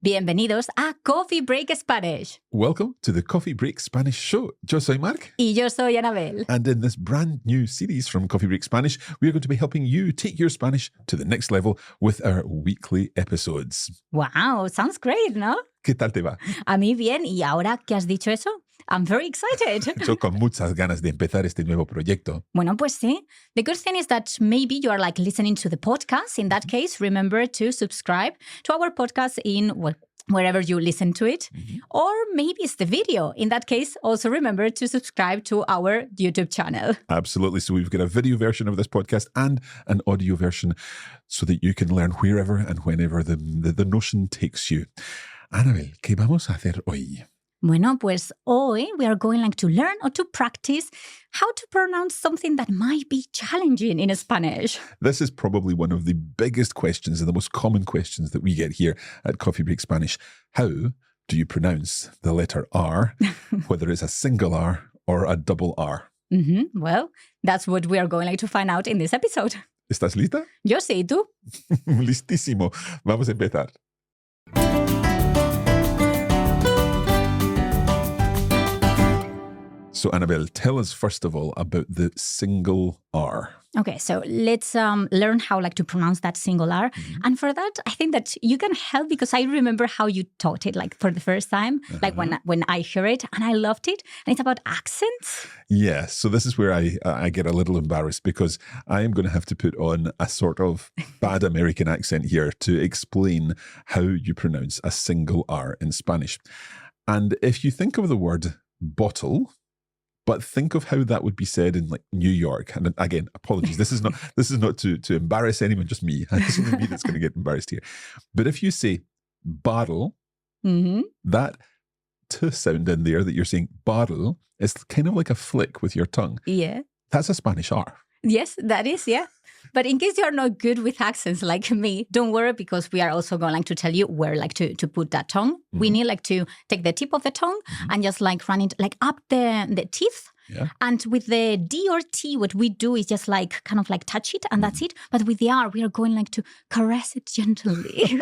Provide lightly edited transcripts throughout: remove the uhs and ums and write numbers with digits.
Bienvenidos a Coffee Break Spanish. Welcome to the Coffee Break Spanish show. Yo soy Mark. Y yo soy Anabel. And in this brand new series from Coffee Break Spanish, we are going to be helping you take your Spanish to the next level with our weekly episodes. Wow, sounds great, ¿no? ¿Qué tal te va? A mí bien. ¿Y ahora que has dicho eso? I'm very excited. Yo con muchas ganas de empezar este nuevo proyecto. Bueno, pues sí. The good thing is that maybe you are like listening to the podcast. In that case, remember to subscribe to our podcast in wherever you listen to it. Or maybe it's the video. In that case, also remember to subscribe to our YouTube channel. Absolutely. So we've got a video version of this podcast and an audio version so that you can learn wherever and whenever the notion takes you. Anabel, ¿qué vamos a hacer hoy? Bueno, pues hoy we are going to learn or to practice how to pronounce something that might be challenging in Spanish. This is probably one of the biggest questions and the most common questions that we get here at Coffee Break Spanish. How do you pronounce the letter R, whether it's a single R or a double R? Well, that's what we are going to find out in this episode. ¿Estás lista? Yo sí, ¿tú? Listísimo. Vamos a empezar. So, Anabel, tell us first of all about the single R. Okay, so let's learn how to pronounce that single R. And for that, I think that you can help because I remember how you taught it for the first time, when I hear it, and I loved it. And it's about accents. Yeah, so this is where I get a little embarrassed because I am going to have to put on a sort of bad American accent here to explain how you pronounce a single R in Spanish. And if you think of the word bottle, but think of how that would be said in New York. And again, apologies. This is not to embarrass anyone, just me. It's only me that's going to get embarrassed here. But if you say bottle, that t sound in there that you're saying bottle is kind of like a flick with your tongue. Yeah. That's a Spanish R. Yes, that is, yeah. But in case you're not good with accents like me, don't worry because we are also going to tell you where to put that tongue. We need to take the tip of the tongue and just run it up the teeth. Yeah. And with the D or T, what we do is just kind of touch it and that's it. But with the R, we are going to caress it gently.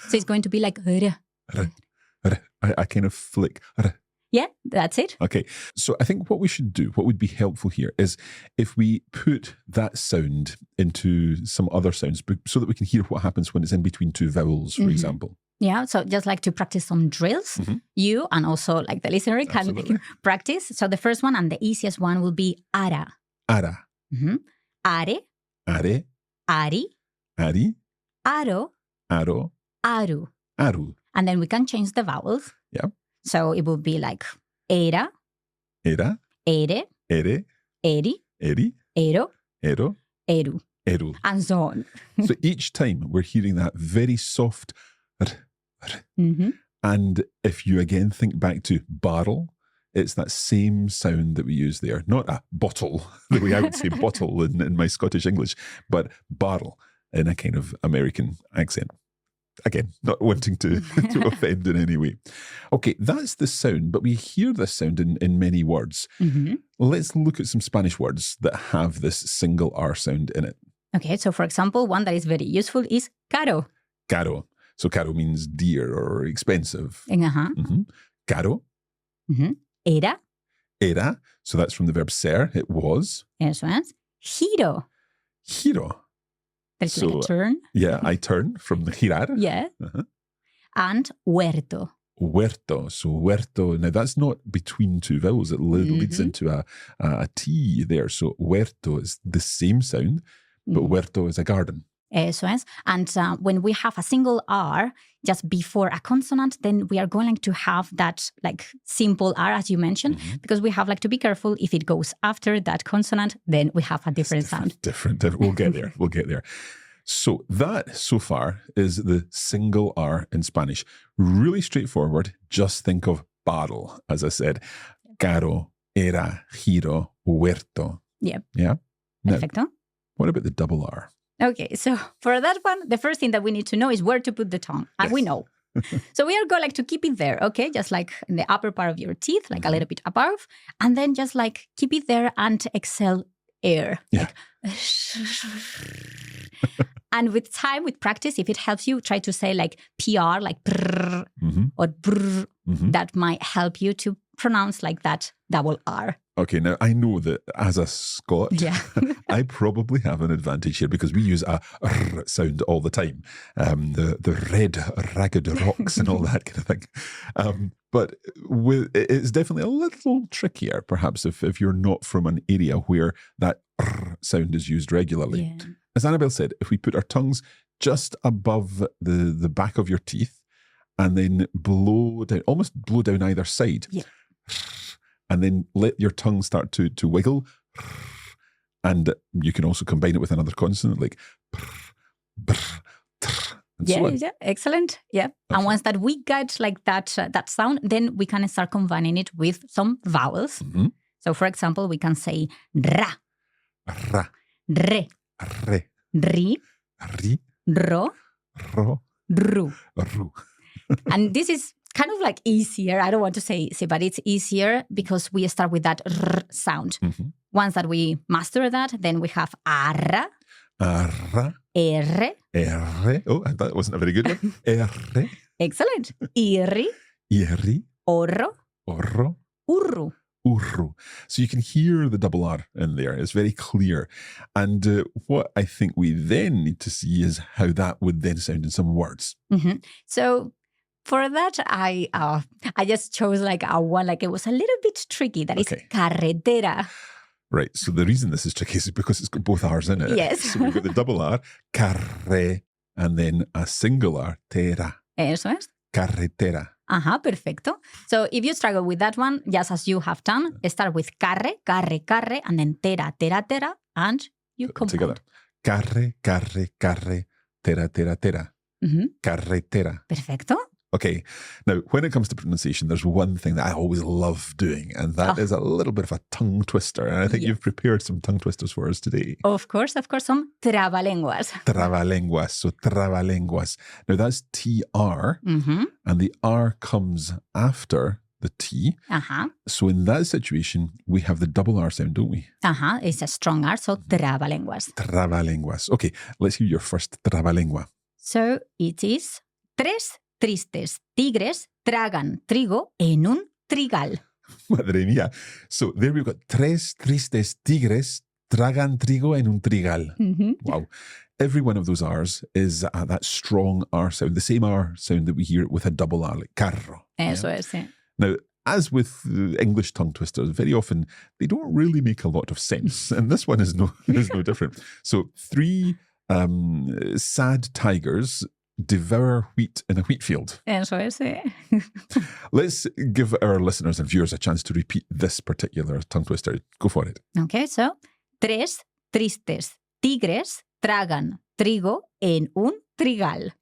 So it's going to be like... I kind of flick... Yeah, that's it. Okay, so I think what we should do, what would be helpful here is if we put that sound into some other sounds so that we can hear what happens when it's in between two vowels, for example. Yeah, so just to practice some drills, you and also the listener can practice. So the first one and the easiest one will be ara. Ara. Are. Are. Ari. Ari. Aro. Aro. Aru. Aru. And then we can change the vowels. Yeah. So it will be era. Era. Ere. Ere. Eri. Eri. Ero. Ero. Eru. Eru. And so on. So each time we're hearing that very soft and if you again think back to barrel, it's that same sound that we use there. Not a bottle, the way I would say bottle in my Scottish English, but barrel in a kind of American accent. Again, not wanting to offend in any way. Okay, that's the sound, but we hear this sound in many words. Let's look at some Spanish words that have this single R sound in it. Okay, so for example, one that is very useful is caro. Caro. So caro means dear or expensive. Caro. Era. Era. So that's from the verb ser. It was. Eso es. Giro. Giro. There's a turn. Yeah, I turn from girar. Yeah. And huerto. Huerto. So huerto. Now that's not between two vowels. It leads into a T there. So huerto is the same sound, but huerto is a garden. Eso es. And when we have a single R just before a consonant, then we are going to have that simple R, as you mentioned, because we have to be careful. If it goes after that consonant, then we have a different sound. Different. We'll get there. We'll get there. So that, so far, is the single R in Spanish. Really straightforward. Just think of barrel, as I said. Caro, era, giro, huerto. Yeah. Yeah? Perfecto. Now, what about the double R? Okay, so for that one, the first thing that we need to know is where to put the tongue. And we know. So we are going to keep it there, okay? Just in the upper part of your teeth, a little bit above. And then just keep it there and exhale air. Yeah. And with time, with practice, if it helps you, try to say like PR, like prrr, Mhm. or brr. Mhm. That might help you to pronounce like that double R. Okay, now I know that as a Scot, Yeah. I probably have an advantage here because we use a r sound all the time. The red, ragged rocks and all that kind of thing. But it's definitely a little trickier, perhaps, if you're not from an area where that r sound is used regularly. Yeah. As Annabelle said, if we put our tongues just above the back of your teeth and then blow down, almost blow down either side. Yeah. And then let your tongue start to wiggle. And you can also combine it with another consonant like and so on. Yeah, excellent. Yeah. And Okay. once that we get like that sound, then we can start combining it with some vowels. Mhm. So for example, we can say ra, Ra, re, re, ri, ri, ro, ro, ru. ru. And this is kind of like easier. I don't want to say easy, but it's easier because we start with that r sound. Mhm. Once that we master that, then we have arra, Ra, r, R. Oh, that wasn't a very good one. R, excellent, irri, iri, orro, orro, urru. urru. So you can hear the double R in there. It's very clear. And what I think we then need to see is how that would then sound in some words. Mhm. So for that, I just chose like a one, like it was a little bit tricky. That is Okay. carretera. Right. So the reason this is tricky is because it's got both R's in it. Yes. So we've got the double R, carre, and then a single R, tera, Eso es. carretera. Ajá, perfecto. So if you struggle with that one, just as you have done, start with carre, carre, carre, and then tera, tera, tera, and you compound. Together. Carre, carre, carre, tera, tera, tera. Mhm. Carretera. Perfecto. Okay. Now, when it comes to pronunciation, there's one thing that I always love doing, and that is a little bit of a tongue twister. And I think Yes. you've prepared some tongue twisters for us today. Of course, some trabalenguas. Trabalenguas. So trabalenguas. Now, that's TR, Mhm. and the R comes after the T. Ajá, So in that situation, we have the double R sound, don't we? ajá, it's a strong R, so trabalenguas. Trabalenguas. Okay, let's hear your first trabalengua. So it is tres tristes tigres tragan trigo en un trigal. Madre mía. So there we've got tres tristes tigres tragan trigo en un trigal. Mhm. Wow. Every one of those R's is that strong R sound, the same R sound that we hear with a double R, like carro. Eso es, sí. Now, as with English tongue twisters, very often they don't really make a lot of sense. And this one is no different. So 3 sad tigers devour wheat in a wheat field. Eso es, sí. Let's give our listeners and viewers a chance to repeat this particular tongue twister. Go for it. Okay, so tres tristes tigres tragan trigo en un trigal.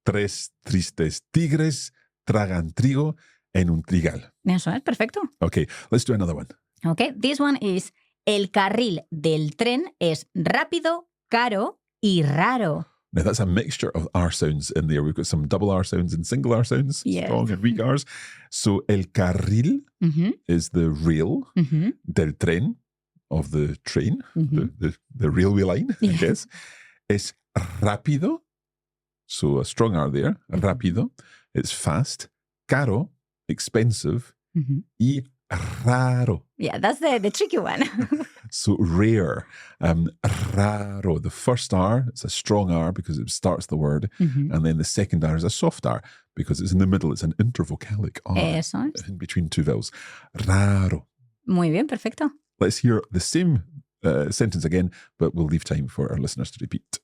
Tres tristes tigres tragan trigo en un trigal. Eso es, perfecto. Okay, let's do another one. Okay, this one is el carril del tren es rápido, caro y raro. Now, that's a mixture of R sounds in there. We've got some double R sounds and single R sounds, Yes. strong and weak Rs. So, el carril Mhm, is the rail mhm, del tren, of the train, mhm. the railway line, I Yeah. guess. Es rápido. So, a strong R there. Rápido. It's fast. Caro, expensive. Mhm. Y raro. Yeah, that's the tricky one. So rare. Raro. The first R, it's a strong R because it starts the word. Mhm. And then the second R is a soft R because it's in the middle. It's an intervocalic R Eso es. in between two vowels. Raro. Muy bien, perfecto. Let's hear the same sentence again, but we'll leave time for our listeners to repeat.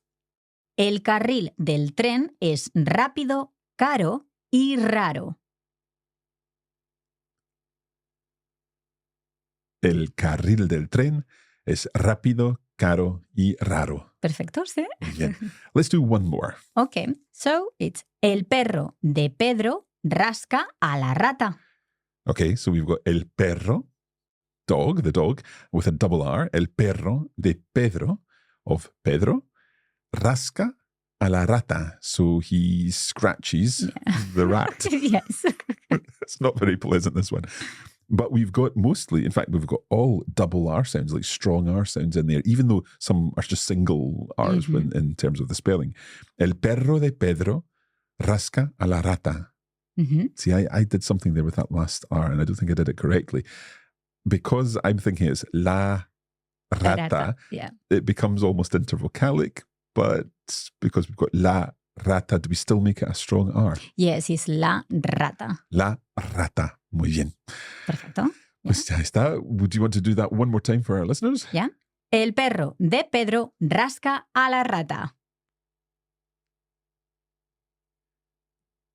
El carril del tren es rápido, caro y raro. El carril del tren es rápido, caro y raro. Perfecto, sí. Muy bien. Let's do one more. Okay, so it's el perro de Pedro rasca a la rata. Okay, so we've got el perro, dog, the dog, with a double R. El perro de Pedro, of Pedro, rasca a la rata. So he scratches the rat. Yes. It's not very pleasant, this one. But we've got we've got all double R sounds, like strong R sounds in there, even though some are just single R's in terms of the spelling. El perro de Pedro rasca a la rata. See, I did something there with that last R, and I don't think I did it correctly. Because I'm thinking it's la rata, it becomes almost intervocalic, but because we've got la rata, do we still make it a strong R? Yes, it's la rata. La rata. Muy bien. Perfecto. Pues ya está. Would you want to do that one more time for our listeners? Yeah. El perro de Pedro rasca a la rata.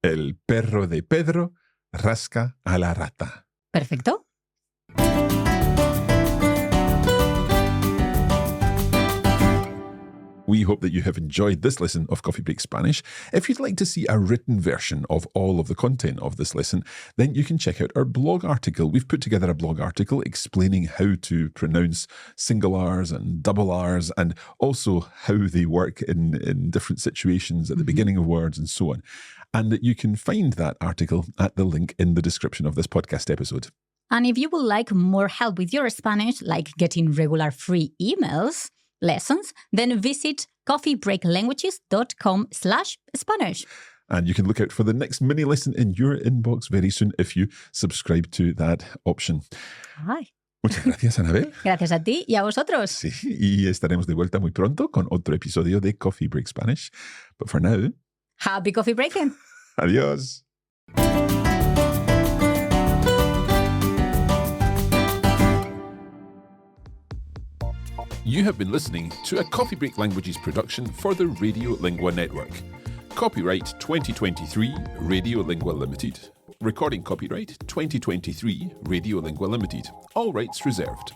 El perro de Pedro rasca a la rata. Perfecto. We hope that you have enjoyed this lesson of Coffee Break Spanish. If you'd like to see a written version of all of the content of this lesson, then you can check out our blog article. We've put together a blog article explaining how to pronounce single R's and double R's, and also how they work in different situations at the beginning of words and so on. And you can find that article at the link in the description of this podcast episode. And if you would like more help with your Spanish, like getting regular free emails, lessons, then visit coffeebreaklanguages.com/Spanish. And you can look out for the next mini lesson in your inbox very soon if you subscribe to that option. Ay. Muchas gracias, Anabel. Gracias a ti y a vosotros. Sí, y estaremos de vuelta muy pronto con otro episodio de Coffee Break Spanish. But for now, happy coffee breaking. Adiós. You have been listening to a Coffee Break Languages production for the Radiolingua Network. Copyright 2023 Radiolingua Limited. Recording copyright 2023 Radiolingua Limited. All rights reserved.